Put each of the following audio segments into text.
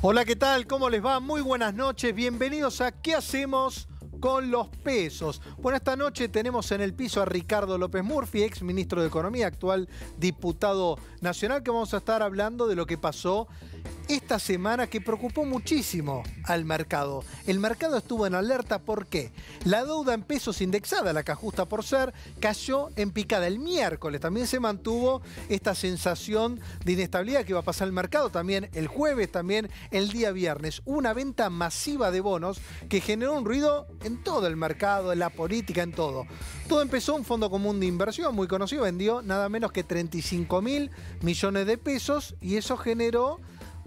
Hola, ¿qué tal? ¿Cómo les va? Muy buenas noches. Bienvenidos a ¿Qué hacemos con los pesos? Bueno, esta noche tenemos en el piso a Ricardo López Murphy, ex ministro de Economía, actual diputado nacional, que vamos a estar hablando de lo que pasó esta semana que preocupó muchísimo al mercado. El mercado estuvo en alerta, ¿por qué? La deuda en pesos indexada, la que ajusta por ser, cayó en picada el miércoles. También se mantuvo esta sensación de inestabilidad que va a pasar el mercado también el jueves, también el día viernes. Hubo una venta masiva de bonos que generó un ruido en todo el mercado, en la política, en todo. Todo empezó un fondo común de inversión muy conocido, vendió nada menos que 35.000 millones de pesos y eso generó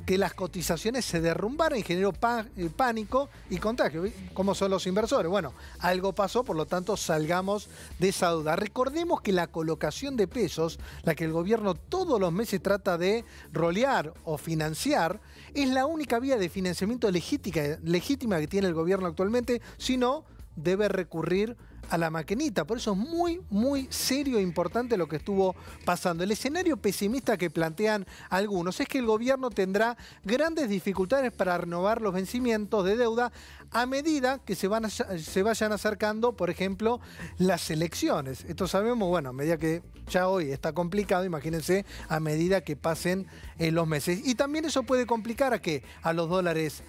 que las cotizaciones se derrumbaran y generó pánico y contagio. ¿Cómo son los inversores? Bueno, algo pasó, por lo tanto salgamos de esa duda. Recordemos que la colocación de pesos, la que el gobierno todos los meses trata de rolear o financiar, es la única vía de financiamiento legítima que tiene el gobierno actualmente, si no, debe recurrir a la maquinita. Por eso es muy serio e importante lo que estuvo pasando. El escenario pesimista que plantean algunos es que el gobierno tendrá grandes dificultades para renovar los vencimientos de deuda a medida que se vayan acercando, por ejemplo, las elecciones. Esto sabemos, bueno, a medida que ya hoy está complicado, imagínense a medida que pasen los meses. Y también eso puede complicar a los dólares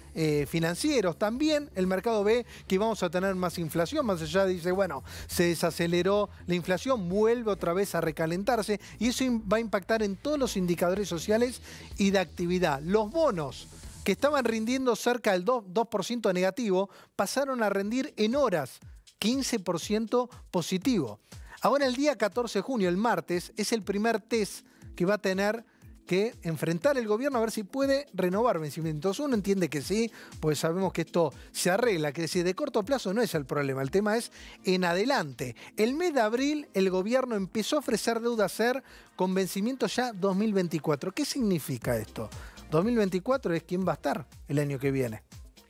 financieros. También el mercado ve que vamos a tener más inflación, más allá dice, bueno, se desaceleró la inflación, vuelve otra vez a recalentarse y eso va a impactar en todos los indicadores sociales y de actividad. Los bonos que estaban rindiendo cerca del 2% negativo pasaron a rendir en horas 15% positivo. Ahora el día 14 de junio, el martes, es el primer test que va a tener que enfrentar el gobierno a ver si puede renovar vencimientos. Uno entiende que sí, pues sabemos que esto se arregla, que decir, de corto plazo no es el problema, el tema es en adelante. El mes de abril el gobierno empezó a ofrecer deuda SER con vencimiento ya 2024. ¿Qué significa esto? 2024 es quién va a estar el año que viene.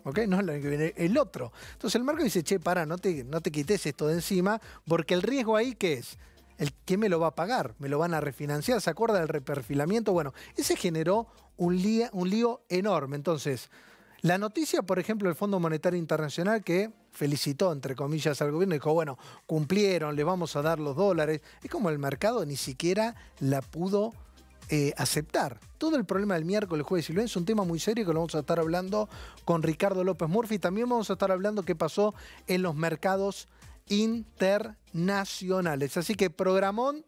¿Ok? No el año que viene, el otro. Entonces el marco dice, che, pará, no te quites esto de encima, porque el riesgo ahí, ¿qué es? ¿Quién me lo va a pagar? ¿Me lo van a refinanciar? ¿Se acuerda del reperfilamiento? Bueno, ese generó un lío enorme. Entonces, la noticia, por ejemplo, del Fondo Monetario Internacional que felicitó, entre comillas, al gobierno y dijo, bueno, cumplieron, les vamos a dar los dólares. Es como el mercado ni siquiera la pudo aceptar. Todo el problema del miércoles, jueves y lunes es un tema muy serio que lo vamos a estar hablando con Ricardo López Murphy. También vamos a estar hablando qué pasó en los mercados internacionales. Así que programón,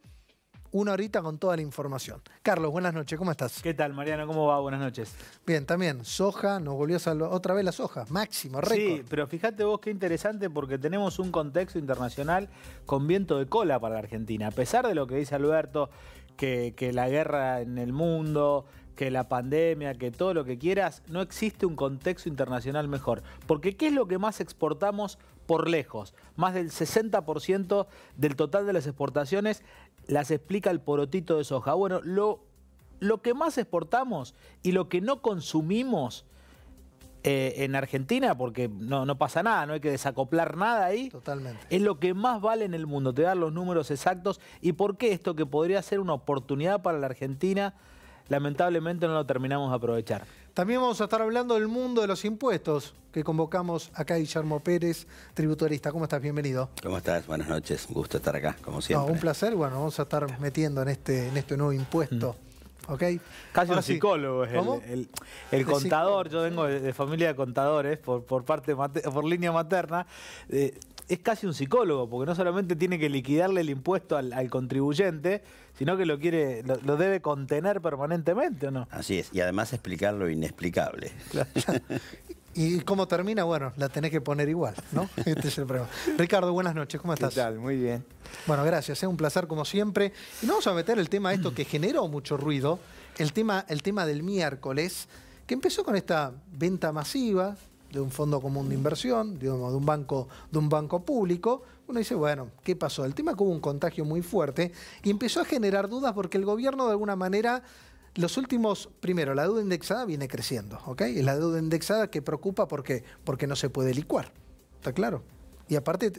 una horita con toda la información. Carlos, buenas noches, ¿cómo estás? ¿Qué tal, Mariano? ¿Cómo va? Buenas noches. Bien, también, soja, nos volvió a salvar otra vez la soja, máximo, récord. Sí, pero fíjate vos qué interesante porque tenemos un contexto internacional con viento de cola para la Argentina. A pesar de lo que dice Alberto, que la guerra en el mundo, que la pandemia, que todo lo que quieras, no existe un contexto internacional mejor. Porque ¿qué es lo que más exportamos por lejos? Más del 60% del total de las exportaciones las explica el porotito de soja. Bueno, lo que más exportamos y lo que no consumimos en Argentina, porque no pasa nada, no hay que desacoplar nada ahí. Totalmente. Es lo que más vale en el mundo, te dan los números exactos. ¿Y por qué esto que podría ser una oportunidad para la Argentina, lamentablemente no lo terminamos de aprovechar? También vamos a estar hablando del mundo de los impuestos, que convocamos acá a Guillermo Pérez, tributarista. ¿Cómo estás? Bienvenido. ¿Cómo estás? Buenas noches. Un gusto estar acá, como siempre. No, un placer. Bueno, vamos a estar metiendo en este nuevo impuesto. ¿Ok? Casi Ahora un psicólogo es el contador. Yo vengo de familia de contadores por línea materna. Es casi un psicólogo, porque no solamente tiene que liquidarle el impuesto al contribuyente, sino que lo debe contener permanentemente, ¿o no? Así es, y además explicar lo inexplicable. Claro. ¿Y cómo termina? Bueno, la tenés que poner igual, ¿no? Este es el problema. Ricardo, buenas noches, ¿cómo estás? ¿Qué tal? Muy bien. Bueno, gracias, un placer como siempre. Y nos vamos a meter el tema esto que generó mucho ruido, el tema del miércoles, que empezó con esta venta masiva de un fondo común de inversión, digamos, de un banco público. Uno dice, bueno, ¿qué pasó? El tema que hubo un contagio muy fuerte y empezó a generar dudas porque el gobierno de alguna manera, los últimos, primero, la deuda indexada viene creciendo, ¿ok? Es la deuda indexada que preocupa porque no se puede licuar, ¿está claro? y aparte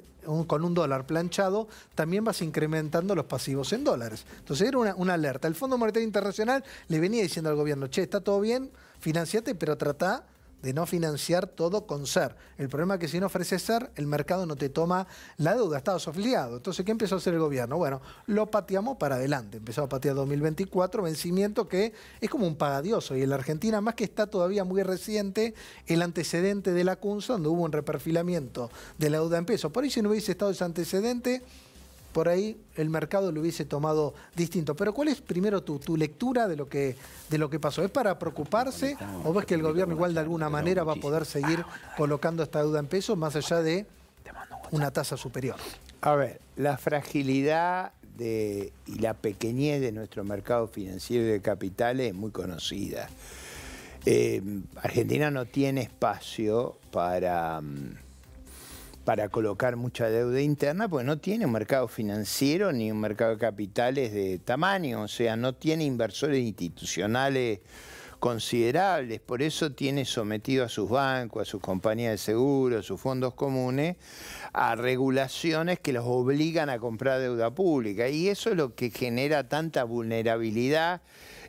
con un dólar planchado también vas incrementando los pasivos en dólares. Entonces era una alerta. El Fondo Monetario Internacional le venía diciendo al gobierno, che, está todo bien, financiate, pero tratá de no financiar todo con SER. El problema es que si no ofreces SER, el mercado no te toma la deuda, estados afiliados. Entonces, ¿qué empezó a hacer el gobierno? Bueno, lo pateamos para adelante. Empezó a patear 2024, vencimiento que es como un pagadioso. Y en la Argentina, más que está todavía muy reciente, el antecedente de la CUNSA, donde hubo un reperfilamiento de la deuda en pesos. Por ahí, si no hubiese estado ese antecedente, por ahí el mercado lo hubiese tomado distinto. Pero ¿cuál es primero tu lectura de lo que pasó? ¿Es para preocuparse o ves que el gobierno igual de alguna manera va a poder seguir colocando esta deuda en pesos más allá de una tasa superior? A ver, la fragilidad y la pequeñez de nuestro mercado financiero y de capitales es muy conocida. Argentina no tiene espacio para colocar mucha deuda interna, porque no tiene un mercado financiero ni un mercado de capitales de tamaño, o sea, no tiene inversores institucionales considerables, por eso tiene sometido a sus bancos, a sus compañías de seguros, a sus fondos comunes, a regulaciones que los obligan a comprar deuda pública, y eso es lo que genera tanta vulnerabilidad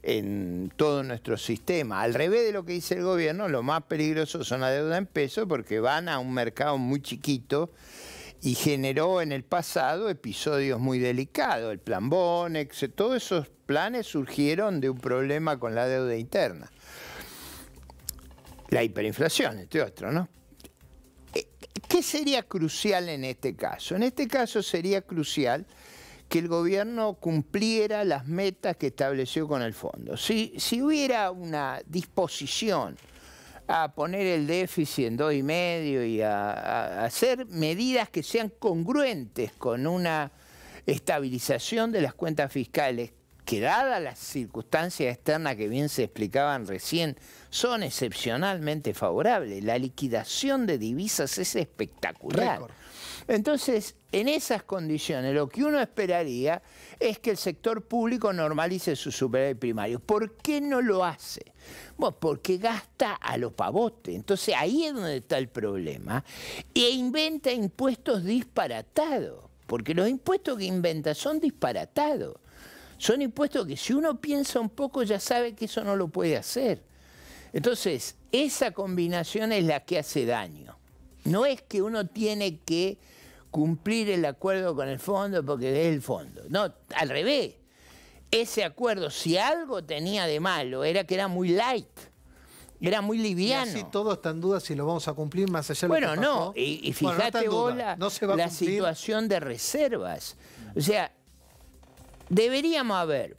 en todo nuestro sistema. Al revés de lo que dice el gobierno, lo más peligroso son la deuda en pesos porque van a un mercado muy chiquito y generó en el pasado episodios muy delicados. El plan Bonex, todos esos planes surgieron de un problema con la deuda interna. La hiperinflación, entre otros, ¿no? ¿Qué sería crucial en este caso? En este caso sería crucial que el gobierno cumpliera las metas que estableció con el fondo. Si hubiera una disposición a poner el déficit en 2,5 y a hacer medidas que sean congruentes con una estabilización de las cuentas fiscales, que dadas las circunstancias externas que bien se explicaban recién, son excepcionalmente favorables. La liquidación de divisas es espectacular. Récord. Entonces, en esas condiciones, lo que uno esperaría es que el sector público normalice su superávit primario. ¿Por qué no lo hace? Bueno, porque gasta a lo pavote. Entonces, ahí es donde está el problema. E inventa impuestos disparatados. Porque los impuestos que inventa son disparatados. Son impuestos que si uno piensa un poco ya sabe que eso no lo puede hacer. Entonces, esa combinación es la que hace daño. No es que uno tiene que cumplir el acuerdo con el fondo porque es el fondo. No, al revés. Ese acuerdo, si algo tenía de malo, era que era muy light, era muy liviano. Y así todo está en duda si lo vamos a cumplir más allá de lo que pasó. Bueno, no, y fíjate vos la situación de reservas. O sea, deberíamos haber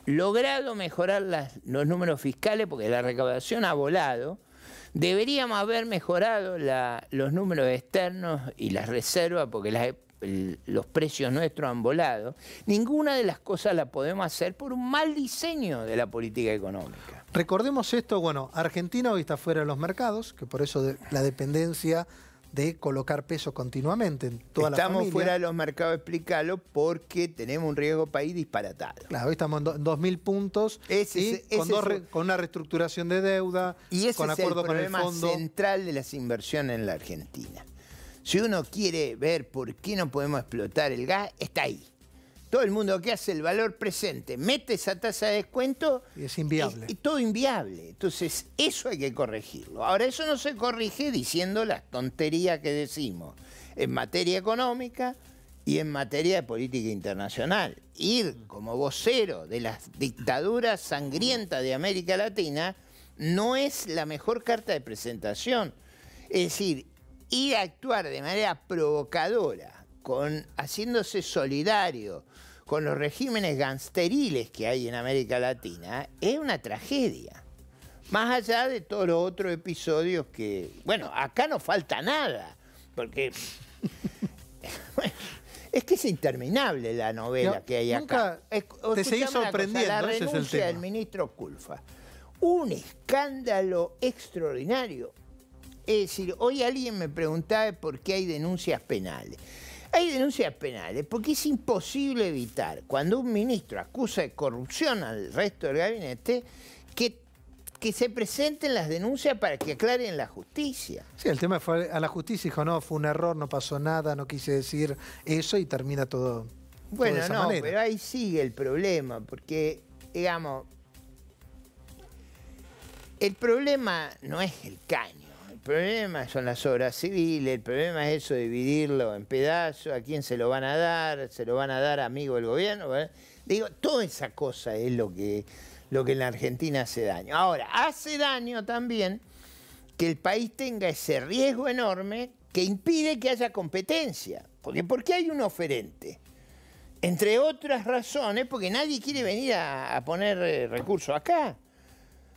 logrado mejorar los números fiscales porque la recaudación ha volado. Deberíamos haber mejorado los números externos y las reservas porque los precios nuestros han volado. Ninguna de las cosas la podemos hacer por un mal diseño de la política económica. Recordemos esto, bueno, Argentina hoy está fuera de los mercados, que por eso la dependencia de colocar pesos continuamente en toda la familia. Estamos fuera de los mercados, explícalo, porque tenemos un riesgo país disparatado. Claro, hoy estamos en 2.000 puntos con una reestructuración de deuda, y ese con acuerdo con el fondo. Ese es el problema central de las inversiones en la Argentina. Si uno quiere ver por qué no podemos explotar el gas, está ahí. Todo el mundo que hace el valor presente mete esa tasa de descuento y es inviable. Y todo inviable. Entonces, eso hay que corregirlo. Ahora, eso no se corrige diciendo las tonterías que decimos en materia económica y en materia de política internacional. Ir como vocero de las dictaduras sangrientas de América Latina no es la mejor carta de presentación. Es decir, ir a actuar de manera provocadora, haciéndose solidario con los regímenes gangsteriles que hay en América Latina, es una tragedia. Más allá de todos los otros episodios que... Bueno, acá no falta nada, porque... bueno, es que es interminable la novela que hay acá. Te seguís sorprendiendo, la renuncia del ministro Culfas. Un escándalo extraordinario. Es decir, hoy alguien me preguntaba por qué hay denuncias penales. Hay denuncias penales porque es imposible evitar, cuando un ministro acusa de corrupción al resto del gabinete, que que se presenten las denuncias para que aclaren la justicia. Sí, el tema fue a la justicia, dijo, no, fue un error, no pasó nada, no quise decir eso y termina todo. Bueno, de esa no, manera. pero ahí sigue el problema, porque, digamos, el problema no es el caño, el problema son las obras civiles, el problema es eso de dividirlo en pedazos, a quién se lo van a dar, se lo van a dar a amigo del gobierno. ¿Verdad? Digo, toda esa cosa es lo que en la Argentina hace daño. Ahora, hace daño también que el país tenga ese riesgo enorme que impide que haya competencia. Porque ¿por qué hay un oferente? Entre otras razones, porque nadie quiere venir a poner recursos acá.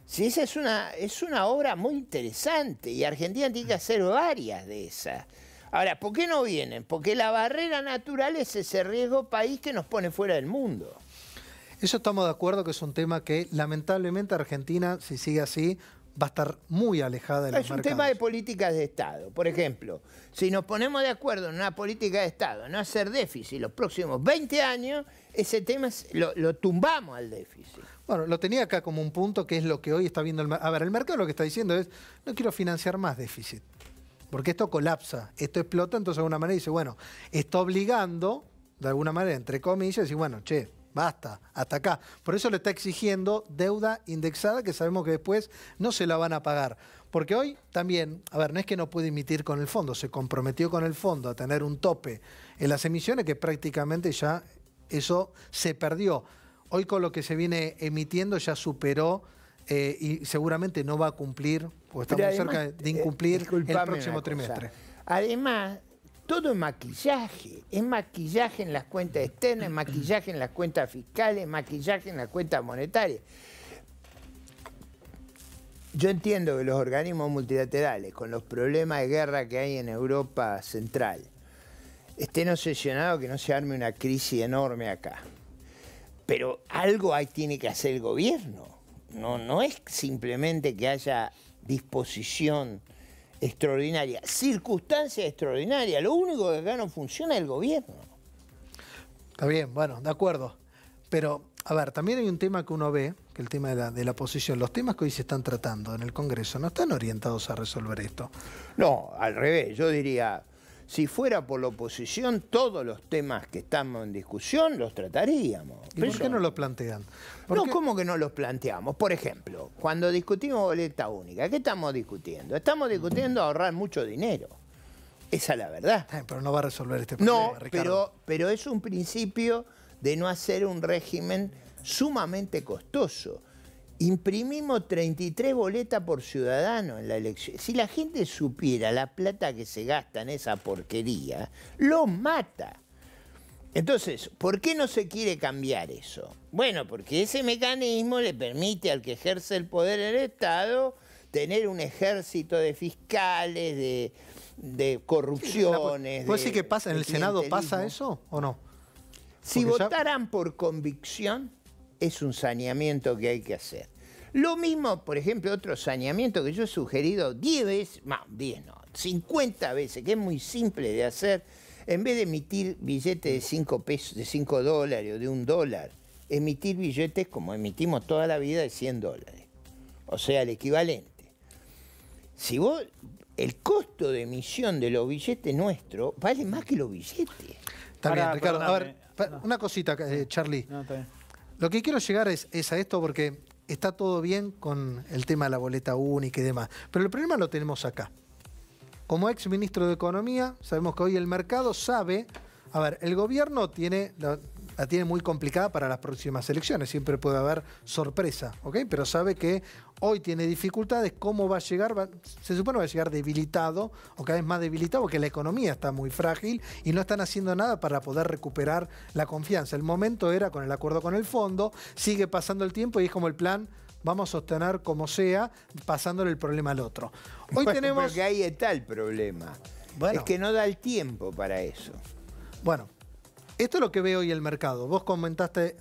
Si esa es una obra muy interesante y Argentina tiene que hacer varias de esas. Ahora, ¿por qué no vienen? Porque la barrera natural es ese riesgo país que nos pone fuera del mundo. Eso estamos de acuerdo que es un tema que lamentablemente Argentina, si sigue así, va a estar muy alejada de los mercados. Es un tema de políticas de Estado. Por ejemplo, si nos ponemos de acuerdo en una política de Estado, no hacer déficit los próximos 20 años, ese tema lo tumbamos al déficit. Bueno, lo tenía acá como un punto que es lo que hoy está viendo el mercado. A ver, el mercado lo que está diciendo es, no quiero financiar más déficit, porque esto colapsa, esto explota, entonces de alguna manera dice, bueno, está obligando, de alguna manera, entre comillas, y bueno, che, basta, hasta acá. Por eso le está exigiendo deuda indexada que sabemos que después no se la van a pagar. Porque hoy también, a ver, no es que no puede emitir con el fondo, se comprometió con el fondo a tener un tope en las emisiones que prácticamente ya eso se perdió. Hoy con lo que se viene emitiendo ya superó y seguramente no va a cumplir, porque estamos además, cerca de incumplir el disculpame próximo una cosa. trimestre. Además, todo es maquillaje en las cuentas externas, es maquillaje en las cuentas fiscales, es maquillaje en las cuentas monetarias. Yo entiendo que los organismos multilaterales, con los problemas de guerra que hay en Europa Central, estén obsesionados que no se arme una crisis enorme acá. Pero algo ahí tiene que hacer el gobierno. No es simplemente que haya disposición extraordinaria, circunstancias extraordinarias. Lo único que acá no funciona es el gobierno. Está bien, bueno, de acuerdo. Pero, a ver, también hay un tema que uno ve, que el tema de la oposición. Los temas que hoy se están tratando en el Congreso no están orientados a resolver esto. No, al revés. Yo diría, si fuera por la oposición, todos los temas que estamos en discusión los trataríamos. ¿Y por qué no lo plantean? No, ¿cómo que no los planteamos? Por ejemplo, cuando discutimos boleta única, ¿qué estamos discutiendo? Estamos discutiendo ahorrar mucho dinero. Esa es la verdad. Pero no va a resolver este problema, No, Ricardo. pero es un principio de no hacer un régimen sumamente costoso. Imprimimos 33 boletas por ciudadano en la elección. Si la gente supiera la plata que se gasta en esa porquería, lo mata. Entonces, ¿por qué no se quiere cambiar eso? Bueno, porque ese mecanismo le permite al que ejerce el poder en el Estado tener un ejército de fiscales, de corrupciones. ¿Puede decir que pasa en el Senado pasa clientelismo. eso o no? Si Porque ya- votaran por convicción, es un saneamiento que hay que hacer. Lo mismo, por ejemplo, otro saneamiento que yo he sugerido 10 veces, no, 10 no, 50 veces, que es muy simple de hacer, en vez de emitir billetes de 5 pesos, de 5 dólares o de $1, emitir billetes como emitimos toda la vida de $100. O sea, el equivalente. Si vos, el costo de emisión de los billetes nuestros vale más que los billetes. Está Pará, bien, Ricardo. A ver, perdóname. una cosita, Charlie. No, está bien. Lo que quiero llegar es a esto porque está todo bien con el tema de la boleta única y demás. Pero el problema lo tenemos acá. Como ex ministro de Economía, sabemos que hoy el mercado sabe. A ver, el gobierno la tiene muy complicada para las próximas elecciones. Siempre puede haber sorpresa, ¿ok? Pero sabe que hoy tiene dificultades. ¿Cómo va a llegar? Se supone que va a llegar debilitado o cada vez más debilitado porque la economía está muy frágil y no están haciendo nada para poder recuperar la confianza. El momento era con el acuerdo con el fondo, sigue pasando el tiempo y es como el plan, vamos a sostener como sea, pasándole el problema al otro. Hoy Bueno, tenemos... porque ahí está el problema. Bueno. Es que no da el tiempo para eso. Bueno, esto es lo que ve hoy el mercado. Vos comentaste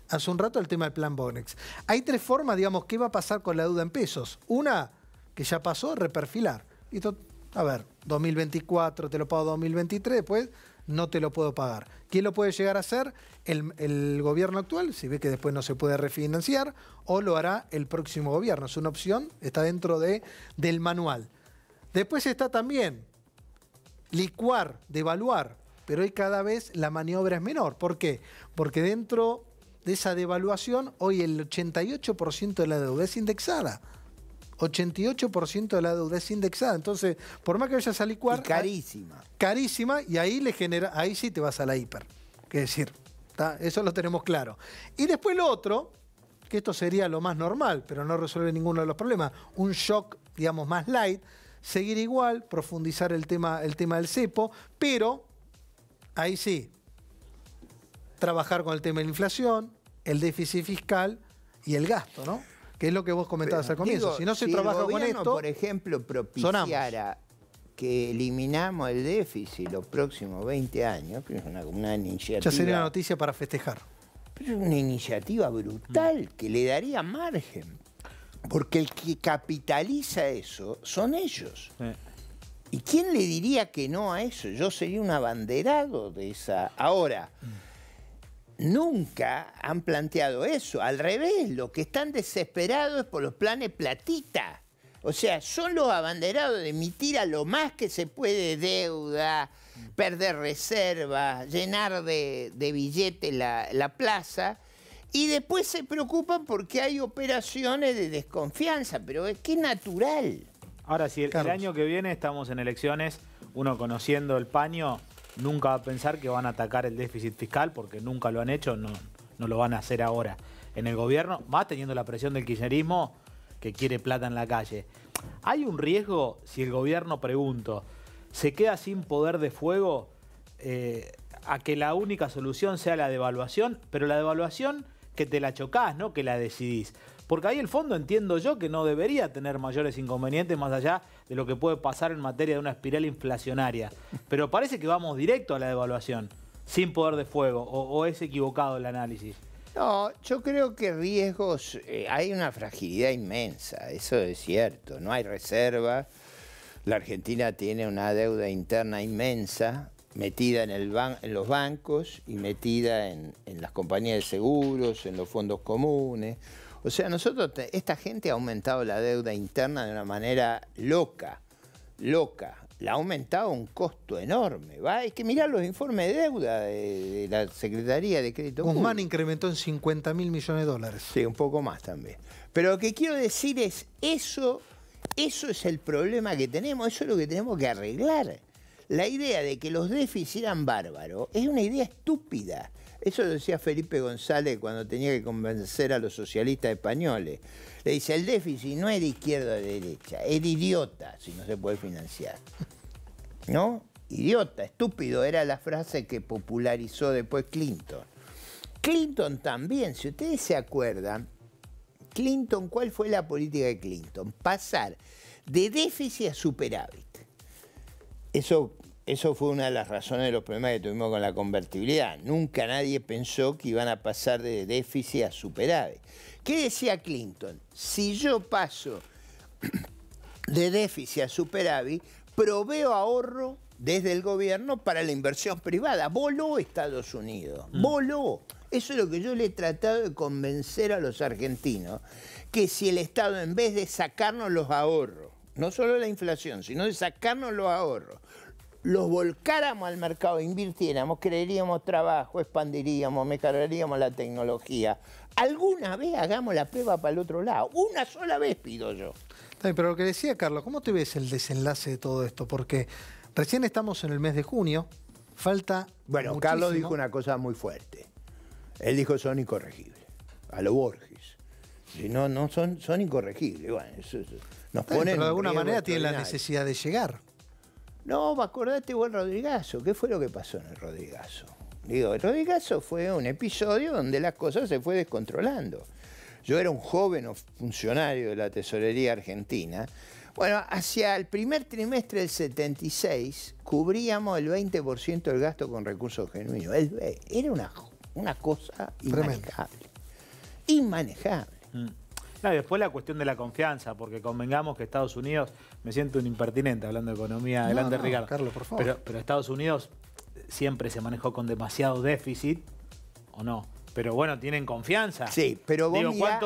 hace un rato el tema del plan Bonex. Hay tres formas, digamos, ¿qué va a pasar con la deuda en pesos? Una, que ya pasó, reperfilar. Y a ver, 2024 te lo pago 2023, después no te lo puedo pagar. ¿Quién lo puede llegar a hacer? El gobierno actual, si ve que después no se puede refinanciar, o lo hará el próximo gobierno. Es una opción, está dentro del manual. Después está también licuar, devaluar, pero hoy cada vez la maniobra es menor. ¿Por qué? Porque dentro de esa devaluación, hoy el 88% de la deuda es indexada. 88% de la deuda es indexada. Entonces, por más que vayas a licuar... Y carísima. Carísima, y ahí ahí sí te vas a la hiper. Es decir, ¿tá? Eso lo tenemos claro. Y después lo otro, que esto sería lo más normal, pero no resuelve ninguno de los problemas, un shock, digamos, más light, seguir igual, profundizar el tema del cepo, pero ahí sí, trabajar con el tema de la inflación, el déficit fiscal y el gasto, ¿no? Que es lo que vos comentabas al comienzo. Digo, si no se si trabaja el con gobierno, esto, por ejemplo, propiciara que eliminamos el déficit los próximos 20 años, que es una iniciativa... ya sería una noticia para festejar. Pero es una iniciativa brutal que le daría margen. Porque el que capitaliza eso son ellos. Sí. ¿Y quién le diría que no a eso? Yo sería un abanderado de esa... Ahora, nunca han planteado eso. Al revés, lo que están desesperados es por los planes platita. O sea, son los abanderados de emitir a lo más que se puede deuda, perder reservas, llenar de billetes la plaza, y después se preocupan porque hay operaciones de desconfianza, pero es que es natural. Ahora, si el Carlos. año que viene estamos en elecciones, uno conociendo el paño, nunca va a pensar que van a atacar el déficit fiscal, porque nunca lo han hecho, no lo van a hacer ahora. En el gobierno, más teniendo la presión del kirchnerismo, que quiere plata en la calle. ¿Hay un riesgo, si el gobierno, pregunto, se queda sin poder de fuego, a que la única solución sea la devaluación, pero la devaluación que te la chocás, no que la decidís? Porque ahí el fondo entiendo yo que no debería tener mayores inconvenientes más allá de lo que puede pasar en materia de una espiral inflacionaria. Pero parece que vamos directo a la devaluación, sin poder de fuego, o es equivocado el análisis. No, yo creo que riesgos, hay una fragilidad inmensa, eso es cierto, no hay reserva, la Argentina tiene una deuda interna inmensa, metida en los bancos y metida en las compañías de seguros, en los fondos comunes. O sea, esta gente ha aumentado la deuda interna de una manera loca. La ha aumentado a un costo enorme. Hay que mirar los informes de deuda de la Secretaría de Crédito Público. Guzmán incrementó en 50.000 millones de dólares. Sí, un poco más también. Pero lo que quiero decir es, eso es el problema que tenemos, eso es lo que tenemos que arreglar. La idea de que los déficits eran bárbaros es una idea estúpida. Eso lo decía Felipe González cuando tenía que convencer a los socialistas españoles. Le dice, el déficit no es de izquierda o de derecha, es de idiota si no se puede financiar. ¿No? Idiota, estúpido, era la frase que popularizó después Clinton. Clinton también, si ustedes se acuerdan, Clinton, ¿cuál fue la política de Clinton? Pasar de déficit a superávit. Eso fue una de las razones de los problemas que tuvimos con la convertibilidad. Nunca nadie pensó que iban a pasar de déficit a superávit. ¿Qué decía Clinton? Si yo paso de déficit a superávit, proveo ahorro desde el gobierno para la inversión privada. Voló Estados Unidos, voló. Eso es lo que yo le he tratado de convencer a los argentinos, que si el Estado, en vez de sacarnos los ahorros, no solo la inflación, sino de sacarnos los ahorros, los volcáramos al mercado, invirtiéramos, crearíamos trabajo, expandiríamos, mejoraríamos la tecnología. Alguna vez hagamos la prueba para el otro lado. Una sola vez pido yo. También, pero lo que decía Carlos, ¿cómo te ves el desenlace de todo esto? Porque recién estamos en el mes de junio, falta Bueno, muchísimo. Carlos dijo una cosa muy fuerte. Él dijo son incorregibles, a lo Borges. Si no son incorregibles. Bueno, eso nos Pero ponen de alguna riesgo manera tiene la extraordinario. necesidad de llegar. No, acordate vos el Rodrigazo. ¿Qué fue lo que pasó en el Rodrigazo? Digo, el Rodrigazo fue un episodio donde las cosas se fue descontrolando. Yo era un joven funcionario de la Tesorería Argentina. Bueno, hacia el primer trimestre del 76 cubríamos el 20% del gasto con recursos genuinos. Era una cosa inmanejable. Inmanejable. No, y después la cuestión de la confianza, porque convengamos que Estados Unidos, me siento un impertinente hablando de economía, adelante no, Ricardo, Carlos, por favor. pero Estados Unidos siempre se manejó con demasiado déficit, ¿o no? Pero bueno, tienen confianza. Sí, pero vos digo, mirá,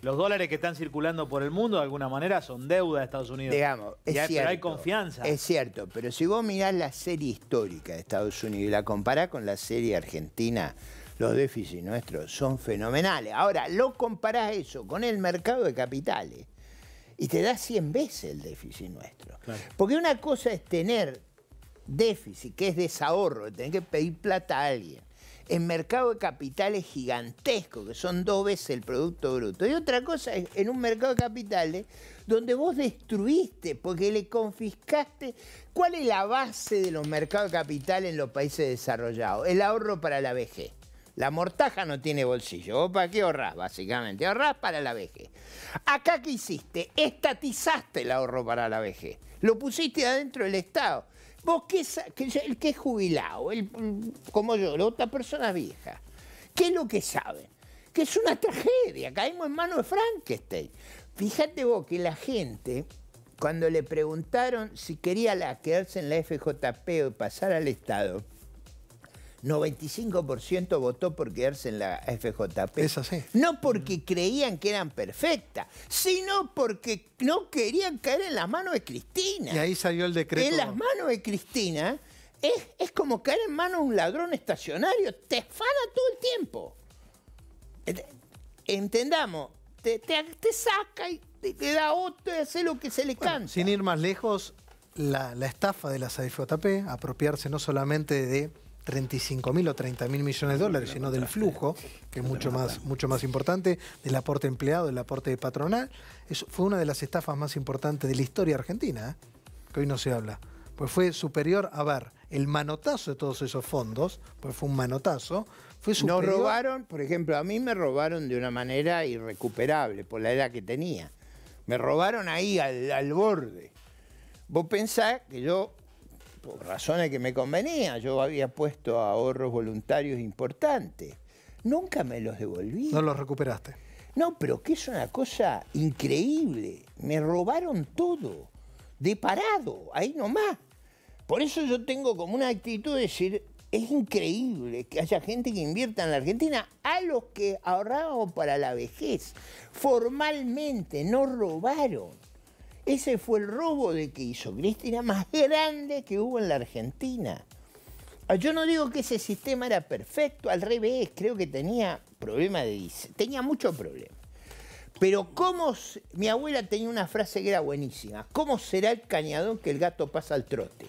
los dólares que están circulando por el mundo, de alguna manera, son deuda de Estados Unidos. digamos, es cierto, pero hay confianza. Es cierto, pero si vos mirás la serie histórica de Estados Unidos y la comparás con la serie argentina, los déficits nuestros son fenomenales. Ahora, lo comparás eso con el mercado de capitales y te da 100 veces el déficit nuestro. Claro. Porque una cosa es tener déficit, que es desahorro, tener que pedir plata a alguien, en mercado de capitales gigantescos, que son 2 veces el Producto Bruto. Y otra cosa es en un mercado de capitales donde vos destruiste, porque le confiscaste. ¿Cuál es la base de los mercados de capitales en los países desarrollados? El ahorro para la vejez. La mortaja no tiene bolsillo. ¿Vos para qué ahorrás, básicamente? Ahorrás para la vejez. Acá, ¿qué hiciste? Estatizaste el ahorro para la vejez. Lo pusiste adentro del Estado. Vos, el que es jubilado, como yo, la otra persona vieja, ¿qué es lo que saben? Que es una tragedia, caímos en manos de Frankenstein. Fíjate vos que la gente, cuando le preguntaron si quería quedarse en la FJP o pasar al Estado, 95% votó por quedarse en la FJP. Es así. No porque creían que eran perfectas, sino porque no querían caer en las manos de Cristina. Y ahí salió el decreto. En las manos de Cristina es como caer en manos de un ladrón estacionario. Te afana todo el tiempo. Entendamos, te saca y te da otro y hace lo que se le canta. Sin ir más lejos, la estafa de las AFJP, apropiarse no solamente de 35.000 o 30.000 millones de dólares, sino del flujo, que es mucho más importante, del aporte empleado, del aporte patronal. Eso fue una de las estafas más importantes de la historia argentina, que hoy no se habla. Pues fue superior a ver el manotazo de todos esos fondos, pues fue un manotazo. Fue superior. Nos robaron, por ejemplo, a mí me robaron de una manera irrecuperable por la edad que tenía. Me robaron ahí al borde. Vos pensás que yo, por razones que me convenía, yo había puesto ahorros voluntarios importantes. Nunca me los devolví. No los recuperaste. No, pero que es una cosa increíble. Me robaron todo, de parado, ahí nomás. Por eso yo tengo como una actitud de decir, es increíble que haya gente que invierta en la Argentina a los que ahorrábamos para la vejez. Formalmente nos robaron. Ese fue el robo de que hizo Cristina más grande que hubo en la Argentina. Yo no digo que ese sistema era perfecto, al revés, creo que tenía problemas de diseño, tenía muchos problemas. Pero mi abuela tenía una frase que era buenísima, ¿cómo será el cañadón que el gato pasa al trote?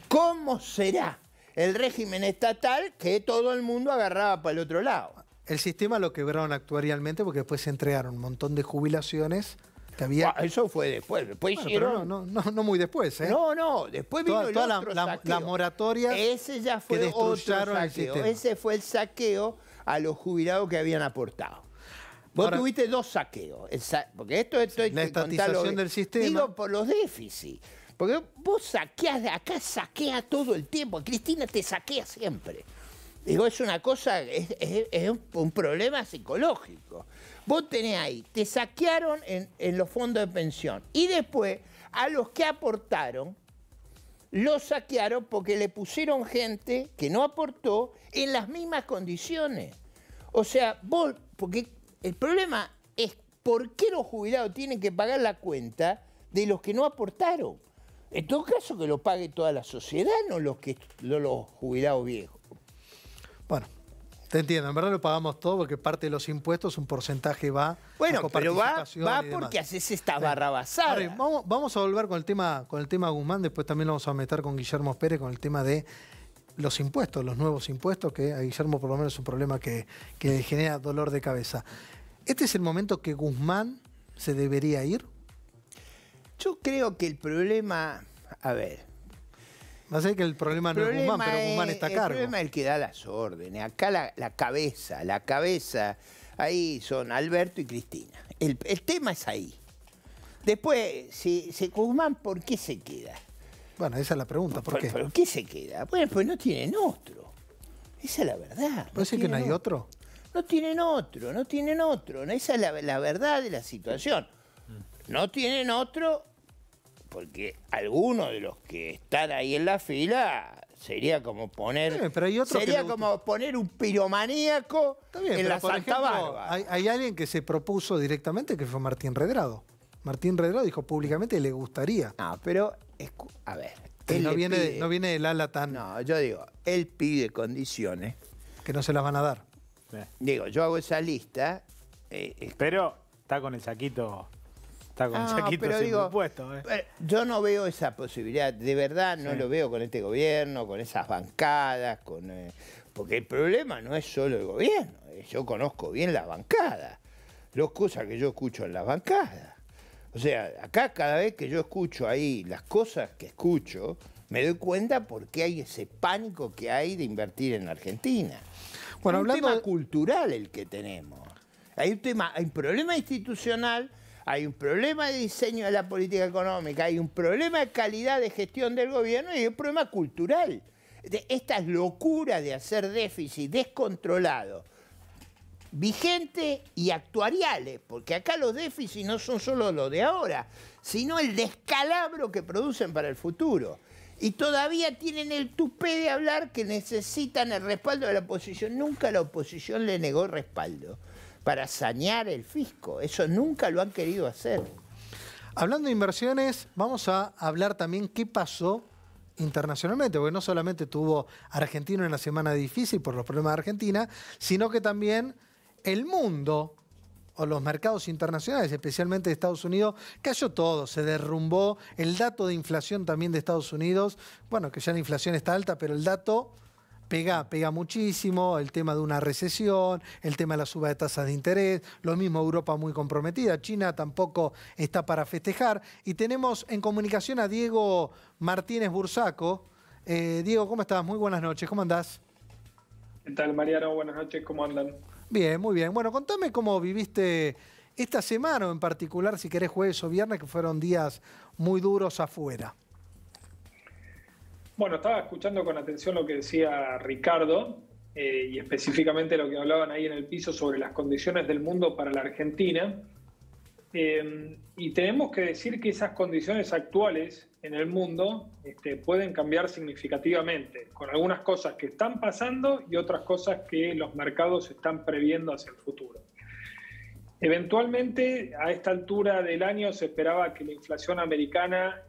¿Cómo será el régimen estatal que todo el mundo agarraba para el otro lado? El sistema lo quebraron actuarialmente porque después se entregaron un montón de jubilaciones que había... Eso fue después. Después Bueno, hicieron... pero no muy después, ¿eh? No, después vino el otro la saqueo. moratoria Ese ya fue que otro destruyeron el saqueo. sistema. Ese fue el saqueo a los jubilados que habían aportado. Vos Ahora, tuviste 2 saqueos. Porque esto hay la que estatización contarlo. del sistema. Digo por los déficits. Porque vos saqueás de acá, saquea todo el tiempo. Cristina te saquea siempre. Digo, es una cosa, es un problema psicológico. Vos tenés ahí, te saquearon en los fondos de pensión. Y después, a los que aportaron, los saquearon porque le pusieron gente que no aportó en las mismas condiciones. O sea, vos, porque el problema es por qué los jubilados tienen que pagar la cuenta de los que no aportaron. En todo caso, que lo pague toda la sociedad, no los jubilados viejos. Bueno, te entiendo, en verdad lo pagamos todo porque parte de los impuestos, un porcentaje va Bueno, a pero va coparticipación y demás. porque haces esta barrabasada. Ahora, vamos a volver con el tema Guzmán, después también lo vamos a meter con Guillermo Pérez con el tema de los impuestos, los nuevos impuestos, que a Guillermo por lo menos es un problema que le genera dolor de cabeza. ¿Este es el momento que Guzmán se debería ir? Yo creo que el problema, a ver... Va a ser que el problema no es Guzmán, pero Guzmán está a cargo. El problema es el que da las órdenes. Acá la cabeza, ahí son Alberto y Cristina. El tema es ahí. Después, si Guzmán, ¿por qué se queda? Bueno, esa es la pregunta, ¿por qué? ¿Por qué se queda? Bueno, pues no tienen otro. Esa es la verdad. ¿Puede ser que no hay otro? No tienen otro. Esa es la verdad de la situación. No tienen otro porque algunos de los que están ahí en la fila sería como poner, pero hay otro que sería le como poner un piromaníaco Bien, en pero la por Santa ejemplo, Bárbara. hay alguien que se propuso directamente, que fue Martín Redrado. Martín Redrado dijo públicamente que le gustaría. No, pero, a ver. Él No le viene, pide- no viene del ala tan No, yo digo, él pide condiciones. que no se las van a dar. Digo, yo hago esa lista. Pero está con el saquito. Está con el Ah, saquito pero siempre digo, puesto. yo no veo esa posibilidad, de verdad no lo veo con este gobierno, con esas bancadas, porque el problema no es solo el gobierno, yo conozco bien la bancada, las cosas que yo escucho en las bancadas. O sea, acá cada vez que yo escucho ahí las cosas que escucho, me doy cuenta por qué hay ese pánico que hay de invertir en Argentina. Bueno, Es un hablando tema de- cultural el que tenemos. Hay un problema institucional, hay un problema de diseño de la política económica, hay un problema de calidad de gestión del gobierno y hay un problema cultural. De estas locuras de hacer déficit descontrolado, vigente y actuariales, porque acá los déficits no son solo los de ahora, sino el descalabro que producen para el futuro. Y todavía tienen el tupé de hablar que necesitan el respaldo de la oposición. Nunca la oposición le negó respaldo para sanear el fisco. Eso nunca lo han querido hacer. Hablando de inversiones, vamos a hablar también qué pasó internacionalmente, porque no solamente tuvo Argentina una semana difícil por los problemas de Argentina, sino que también el mundo o los mercados internacionales, especialmente de Estados Unidos, cayó todo, se derrumbó. El dato de inflación también de Estados Unidos, bueno, que ya la inflación está alta, pero el dato pega muchísimo, el tema de una recesión, el tema de la suba de tasas de interés, lo mismo Europa muy comprometida, China tampoco está para festejar. Y tenemos en comunicación a Diego Martínez Bursaco. Diego, ¿cómo estás? Muy buenas noches, ¿cómo andás? ¿Qué tal, Mariano? Buenas noches, ¿cómo andan? Bien, muy bien. Bueno, contame cómo viviste esta semana, o en particular, si querés, jueves o viernes, que fueron días muy duros afuera. Bueno, estaba escuchando con atención lo que decía Ricardo y específicamente lo que hablaban ahí en el piso sobre las condiciones del mundo para la Argentina. Y tenemos que decir que esas condiciones actuales en el mundo pueden cambiar significativamente, con algunas cosas que están pasando y otras cosas que los mercados están previendo hacia el futuro. Eventualmente, a esta altura del año se esperaba que la inflación americana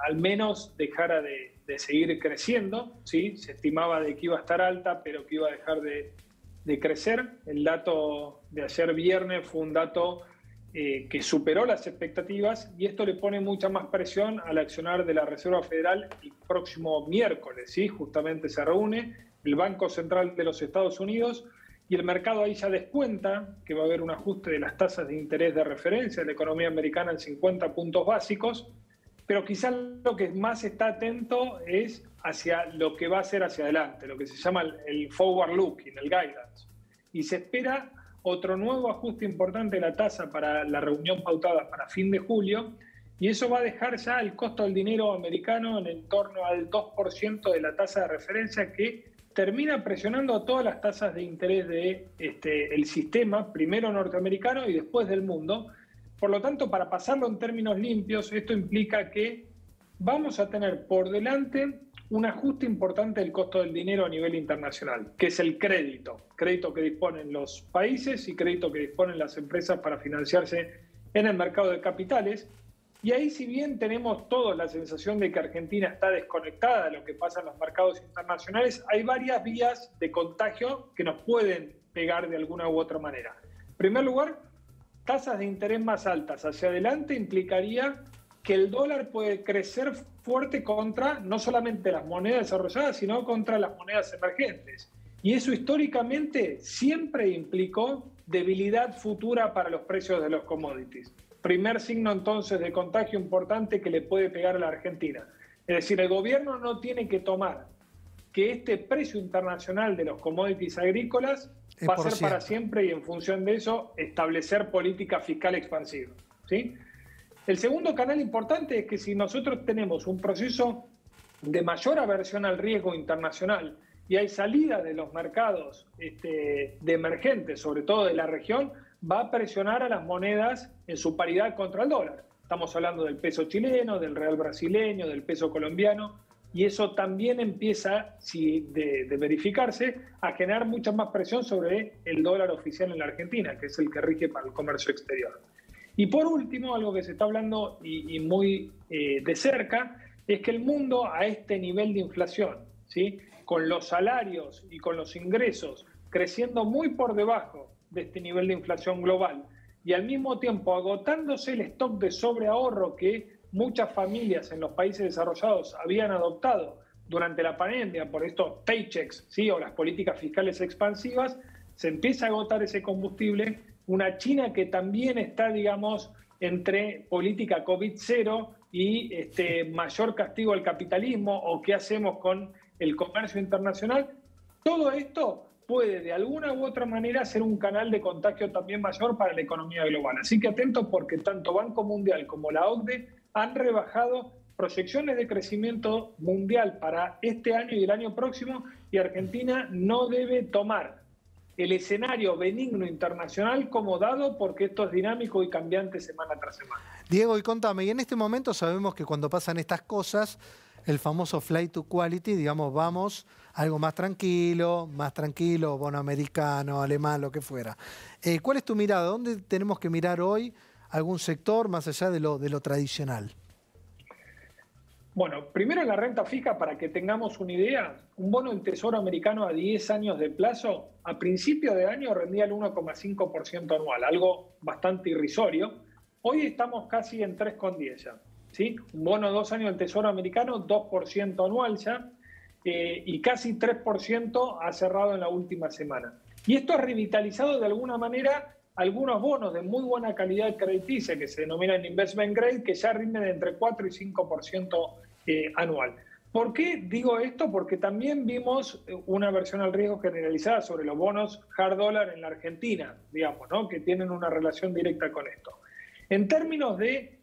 al menos dejara de seguir creciendo, ¿sí? Se estimaba de que iba a estar alta, pero que iba a dejar de crecer. El dato de ayer viernes fue un dato que superó las expectativas y esto le pone mucha más presión al accionar de la Reserva Federal el próximo miércoles, ¿sí? Justamente se reúne el Banco Central de los Estados Unidos y el mercado ahí ya descuenta que va a haber un ajuste de las tasas de interés de referencia de la economía americana en 50 puntos básicos, pero quizás lo que más está atento es hacia lo que va a ser hacia adelante, lo que se llama el forward looking, el guidance. Y se espera otro nuevo ajuste importante de la tasa para la reunión pautada para fin de julio, y eso va a dejar ya el costo del dinero americano en torno al 2% de la tasa de referencia, que termina presionando a todas las tasas de interés del sistema, primero norteamericano y después del mundo. Por lo tanto, para pasarlo en términos limpios, esto implica que vamos a tener por delante un ajuste importante del costo del dinero a nivel internacional, que es el crédito que disponen los países y crédito que disponen las empresas para financiarse en el mercado de capitales. Y ahí, si bien tenemos todos la sensación de que Argentina está desconectada de lo que pasa en los mercados internacionales, hay varias vías de contagio que nos pueden pegar de alguna u otra manera. En primer lugar, tasas de interés más altas hacia adelante implicaría que el dólar puede crecer fuerte contra no solamente las monedas desarrolladas, sino contra las monedas emergentes. Y eso históricamente siempre implicó debilidad futura para los precios de los commodities. Primer signo entonces de contagio importante que le puede pegar a la Argentina. Es decir, el gobierno no tiene que tomar que este precio internacional de los commodities agrícolas va a ser para siempre y en función de eso establecer política fiscal expansiva, ¿sí? El segundo canal importante es que si nosotros tenemos un proceso de mayor aversión al riesgo internacional y hay salida de los mercados de emergentes, sobre todo de la región, va a presionar a las monedas en su paridad contra el dólar. Estamos hablando del peso chileno, del real brasileño, del peso colombiano. y eso también empieza, de verificarse, a generar mucha más presión sobre el dólar oficial en la Argentina, que es el que rige para el comercio exterior. Y por último, algo que se está hablando y muy de cerca, es que el mundo a este nivel de inflación, ¿sí?, con los salarios y con los ingresos creciendo muy por debajo de este nivel de inflación global y al mismo tiempo agotándose el stock de sobreahorro que muchas familias en los países desarrollados habían adoptado durante la pandemia por estos paychecks, ¿sí?, o las políticas fiscales expansivas, se empieza a agotar ese combustible. Una China que también está, digamos, entre política COVID-0 y mayor castigo al capitalismo, o qué hacemos con el comercio internacional. Todo esto puede de alguna u otra manera ser un canal de contagio también mayor para la economía global. Así que atentos, porque tanto Banco Mundial como la OCDE han rebajado proyecciones de crecimiento mundial para este año y el año próximo, y Argentina no debe tomar el escenario benigno internacional como dado, porque esto es dinámico y cambiante semana tras semana. Diego, y contame, y en este momento sabemos que cuando pasan estas cosas, el famoso flight to quality, digamos, vamos a algo más tranquilo, bono americano, alemán, lo que fuera. ¿Cuál es tu mirada? ¿Dónde tenemos que mirar hoy algún sector más allá de lo tradicional? Bueno, primero en la renta fija, para que tengamos una idea, un bono del Tesoro americano a 10 años de plazo, a principio de año rendía el 1,5% anual, algo bastante irrisorio. Hoy estamos casi en 3,10 ya, ¿sí? Un bono de 2 años del Tesoro americano, 2% anual ya, y casi 3% ha cerrado en la última semana. Y esto ha revitalizado de alguna manera algunos bonos de muy buena calidad crediticia que se denominan investment grade, que ya rinden entre 4 y 5% anual. ¿Por qué digo esto? Porque también vimos una aversión al riesgo generalizada sobre los bonos hard dollar en la Argentina, digamos, ¿no?, que tienen una relación directa con esto. En términos de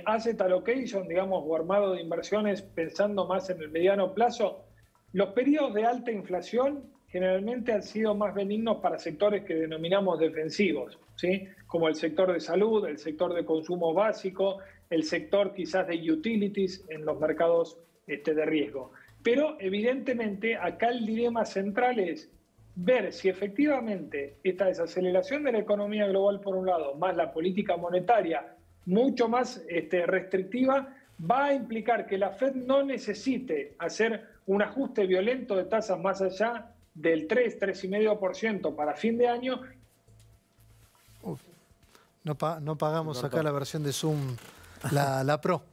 asset allocation, digamos, o armado de inversiones, pensando más en el mediano plazo, los periodos de alta inflación generalmente han sido más benignos para sectores que denominamos defensivos, ¿sí?, como el sector de salud, el sector de consumo básico, el sector quizás de utilities en los mercados de riesgo. Pero evidentemente acá el dilema central es ver si efectivamente esta desaceleración de la economía global por un lado, más la política monetaria mucho más restrictiva, va a implicar que la Fed no necesite hacer un ajuste violento de tasas más allá del 3,5% para fin de año. No pagamos acá la versión de Zoom, la Pro.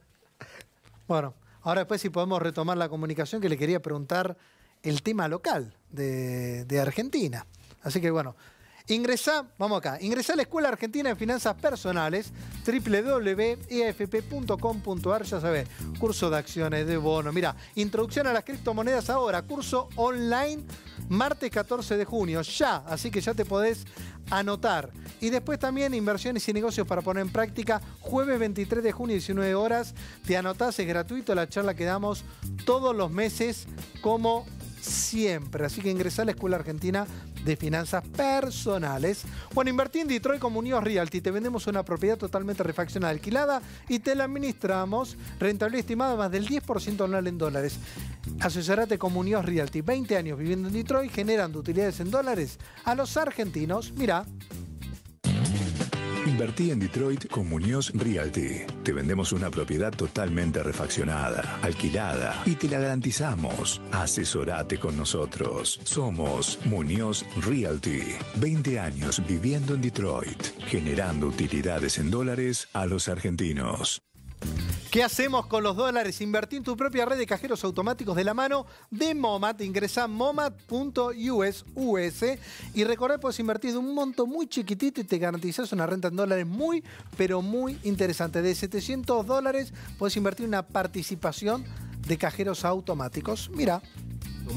Bueno, ahora después si podemos retomar la comunicación, que le quería preguntar el tema local de Argentina. Así que bueno, ingresá a la Escuela Argentina de Finanzas Personales, www.efp.com.ar, ya sabés, curso de acciones, de bonos. Mira, introducción a las criptomonedas ahora, curso online, martes 14 de junio, ya, así que ya te podés anotar. Y después también inversiones y negocios para poner en práctica, jueves 23 de junio, 19 horas, te anotás, es gratuito la charla que damos todos los meses, como siempre. Así que ingresá a la Escuela Argentina de Finanzas Personales. Bueno, invertí en Detroit con Muñoz Realty. Te vendemos una propiedad totalmente refaccionada, alquilada, y te la administramos. Rentabilidad estimada más del 10% anual en dólares. Asesorate con Muñoz Realty. 20 años viviendo en Detroit, generando utilidades en dólares a los argentinos. Mirá. Invertí en Detroit con Muñoz Realty. Te vendemos una propiedad totalmente refaccionada, alquilada, y te la garantizamos. Asesorate con nosotros. Somos Muñoz Realty. 20 años viviendo en Detroit, generando utilidades en dólares a los argentinos. ¿Qué hacemos con los dólares? Invertí en tu propia red de cajeros automáticos de la mano de Momat. Ingresá a momat.us y recordá, puedes invertir de un monto muy chiquitito y te garantizás una renta en dólares muy, pero muy interesante. De $700 puedes invertir una participación de cajeros automáticos. Mira.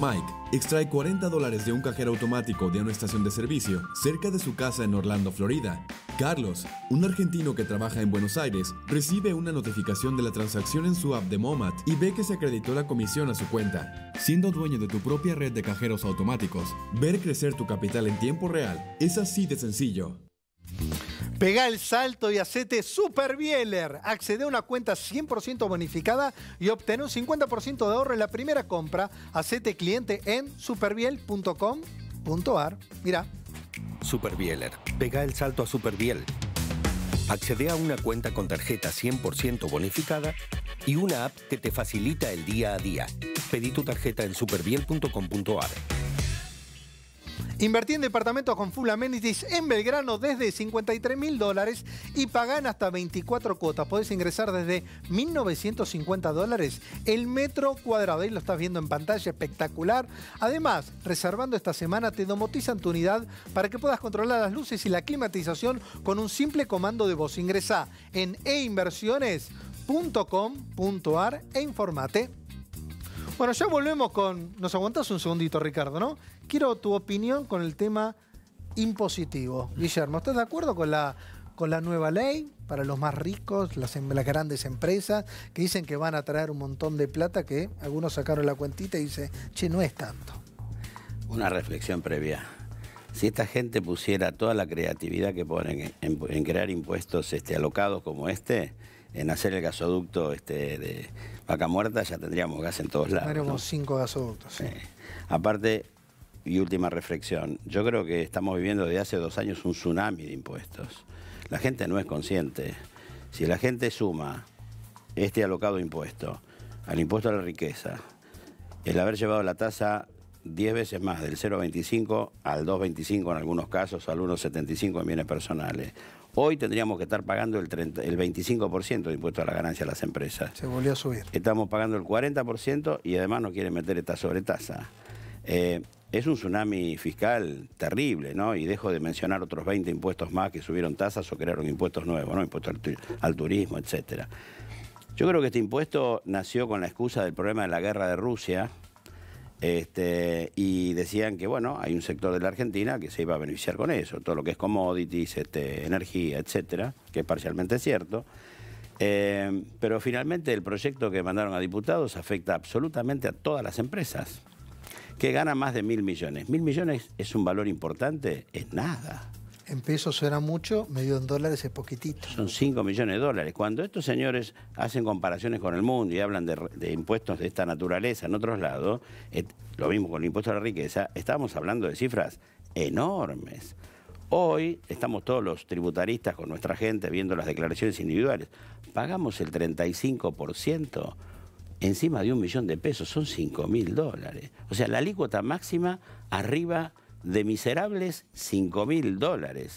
Mike extrae $40 de un cajero automático de una estación de servicio cerca de su casa en Orlando, Florida. Carlos, un argentino que trabaja en Buenos Aires, recibe una notificación de la transacción en su app de Momat y ve que se acreditó la comisión a su cuenta. Siendo dueño de tu propia red de cajeros automáticos, ver crecer tu capital en tiempo real es así de sencillo. Pegá el salto y hacete Super Bieler. Accede a una cuenta 100% bonificada y obtén un 50% de ahorro en la primera compra. Hacete cliente en superbiel.com.ar. Mirá. Super Bieler. Pega el salto a Super Biel. Accede a una cuenta con tarjeta 100% bonificada y una app que te facilita el día a día. Pedí tu tarjeta en superbiel.com.ar. Invertí en departamentos con full amenities en Belgrano desde $53.000 y pagán hasta 24 cuotas. Podés ingresar desde $1.950 el metro cuadrado. Ahí lo estás viendo en pantalla, espectacular. Además, reservando esta semana te domotizan tu unidad para que puedas controlar las luces y la climatización con un simple comando de voz. Ingresá en einversiones.com.ar e informate. Bueno, ya volvemos con... Nos aguantás un segundito, Ricardo, ¿no? Quiero tu opinión con el tema impositivo. Guillermo, ¿estás de acuerdo con la nueva ley para los más ricos, las grandes empresas, que dicen que van a traer un montón de plata, que algunos sacaron la cuentita y dicen, che, no es tanto? Una reflexión previa. Si esta gente pusiera toda la creatividad que ponen en crear impuestos alocados como en hacer el gasoducto de Vaca Muerta, ya tendríamos gas en todos lados. Tenemos ¿no? 5 gasoductos. Sí. Aparte, y última reflexión, yo creo que estamos viviendo desde hace 2 años un tsunami de impuestos. La gente no es consciente. Si la gente suma alocado impuesto al impuesto a la riqueza, el haber llevado la tasa 10 veces más, del 0,25 al 2,25 en algunos casos, al 1,75 en bienes personales. Hoy tendríamos que estar pagando el 25% de impuesto a la ganancia a las empresas. Se volvió a subir. Estamos pagando el 40% y además nos quieren meter esta sobretasa. Es un tsunami fiscal terrible, ¿no? Y dejo de mencionar otros 20 impuestos más que subieron tasas o crearon impuestos nuevos, ¿no? Impuestos al turismo, etcétera. Yo creo que este impuesto nació con la excusa del problema de la guerra de Rusia. Y decían que, bueno, hay un sector de la Argentina que se iba a beneficiar con eso, todo lo que es commodities, energía, etcétera, que es parcialmente cierto. Pero finalmente el proyecto que mandaron a diputados afecta absolutamente a todas las empresas que ganan más de 1.000 millones. 1.000 millones es un valor importante, es nada. En pesos suena mucho, medio en dólares es poquitito. Son 5 millones de dólares. Cuando estos señores hacen comparaciones con el mundo y hablan de impuestos de esta naturaleza en otros lados, lo mismo con el impuesto a la riqueza, estamos hablando de cifras enormes. Hoy estamos todos los tributaristas con nuestra gente viendo las declaraciones individuales. Pagamos el 35% encima de $1 millón de pesos, son $5.000. O sea, la alícuota máxima arriba de miserables $5.000.